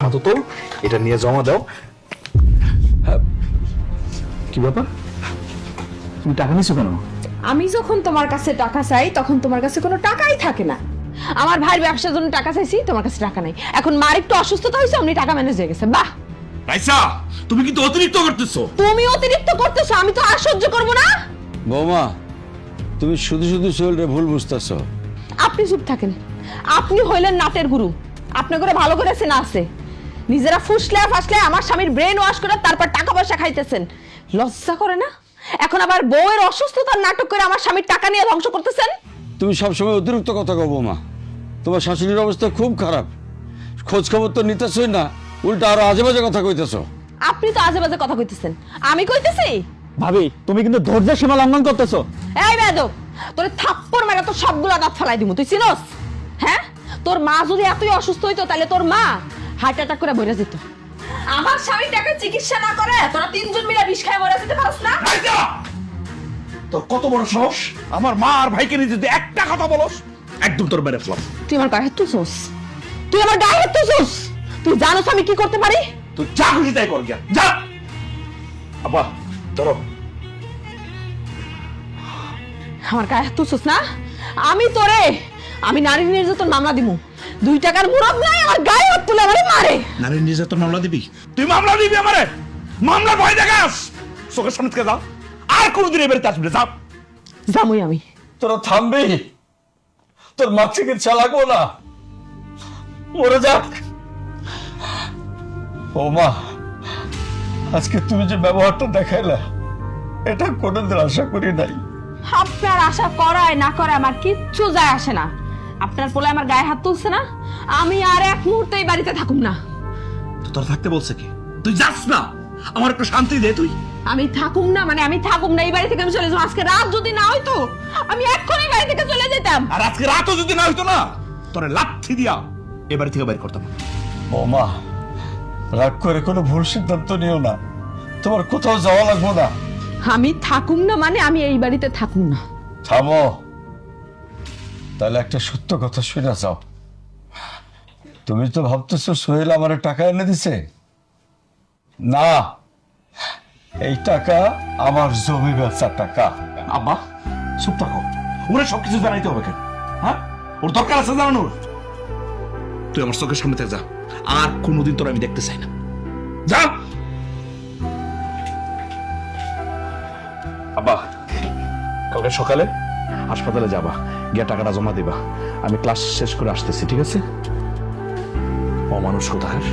হাত তোল, এটা নিয়ে জমা দাও। হ্যাঁ, কি ব্যাপার, তুমি টাকা নিছো কেন? আমি যখন তোমার কাছে টাকা চাই তখন তোমার কাছে কোনো টাকাই থাকে না। আমার ভাইয়ের ব্যবসার জন্য টাকা চাইছি, তোমার কাছে টাকা নাই। এখন মার একটু অসুস্থতা হয়েছে, অমনি টাকা ম্যানেজ হয়ে গেছে। বাহ রাইসা, তুমি কিন্তু অতিরিক্ত করতেছো। তুমি অতিরিক্ত করতেছো, আমি তো আর সহ্য করবো না। বৌমা, তুমি শুধু শুধু সোহেলরে ভুল বুঝতেছো। আপনি চুপ থাকেন। আপনি হইলেন নাটের গুরু, আপনি করে ভালো করে চেনা আছে। নিজেরা ফুসলে ফাসলে আমার স্বামীর ব্রেন ওয়াশ করে তারপর টাকা পয়সা খাইতেছেন, লজ্জা করে না? এখন আবার বউয়ের অসুস্থতার নাটক করে আমার স্বামীর টাকা নিয়ে ধ্বংস করতেছেন। তুমি সবসময় অতিরিক্ত কথা কও বৌমা। তোমার শাশুড়ির অবস্থা খুব খারাপ, খোঁজ খবর তো নিতেছই না, উল্টা আরো আজে বাজে কথা কইতেছো। আপনি তো আজে বাজে কথা কইতেছেন, আমি কইতেছি? ভাবি, তুমি কিন্তু ধৈর্যের সীমা লঙ্ঘন করতেছো। এই বেয়াদব, তোর থাপ্পড় মেরে তো সবগুলা দাঁত ফেলাই দিমু, তুই চিনোস? হ্যাঁ, তোর মা যদি এতই অসুস্থ হইতো তাহলে তোর মা হার্ট অ্যাটাক করে মরে যেত। আমার স্বামী টাকা চিকিৎসা না করে তোরা তিনজন মিলে বিষ খায় মরে যেতে পারছ না? রাইসা, তোর কত বড় সাহস আমার মা আর ভাইকে নিয়ে যদি একটা কথা বলস, একদম তোর মেরে ফেলাম। তুই আমার গায়ে হাত তুলছস, তুই আমার গায়ে হাত তুলছস। তুই জানোস আমি কি করতে পারি? তুই যা খুশি তাই কর, গিয়া যা। আব্বা ধরো। আমার গায়ে হাত তুলছস না? আমি নারী নির্যাতন মামলা দিমু। 2 টাকার মুরব নাই, আমার গায়ে হাত তুলে আমারে মারে। নারী নির্যাতন মামলা দিবি? তুই মামলা দিবি আমারে? মামলা ভয় দেখাস? চোখের সামনে থেকে যাও, আর কোনোদিন এবারে আসবি না, যাও। জামুই আমি। তোরা থামবি? তোর মা চিকিৎসা লাগবো না, মরে যাক। ও মা, আজকে তুমি যে ব্যবহারটা দেখাইলা, এটা কোনোদিন আশা করি নাই। আপনার আশা করায় না করে আমার কিচ্ছু যায় আসে না। আপনার পোলা আমার গায়ে হাত তুলছে না, আমি আর এক মুহূর্তে এই বাড়িতে থাকুম না। তোর থাকতে বলছে কি? তুই যাস না, আমার একটু শান্তি দে। তুই আমি থাকুম না মানে আমি থাকুম না, এই বাড়ি থেকে আমি চলে যাবো। আজকে রাত যদি না হইতো আমি এক্ষুনি বাড়ি থেকে চলে যেতাম। আর আজকে রাতও যদি না হইতো না, তোরে লাথি দিয়া এ বাড়ি থেকে বের করতাম। ও মা, রাগ করে কোনো ভুল সিদ্ধান্ত নিও না, তোমার কোথাও যাওয়া লাগবো না। আমি থাকুম না মানে আমি এই বাড়িতে থাকুম না। থামো, তাহলে একটা সত্য কথা শুনে যাও। তুমি তো ভাবতেছো সোহেল আমার টাকা এনে দিছে। না, এই টাকা আমার জমি ব্যবসার টাকা। আব্বা চুপ থাকো, ওরে সবকিছু জানাইতে হবে কেন? হ্যাঁ, ওর দরকার আছে জানানোর? তুই আমার চোখের সামনে থেকে যা, আর কোনোদিন তোর আমি দেখতে চাই না। যা। আব্বা, কালকে সকালে হাসপাতালে যাবা, গিয়ে টাকাটা জমা দিবা। আমি ক্লাস শেষ করে আসতেছি, ঠিক আছে? অমানুষ কোথাকার।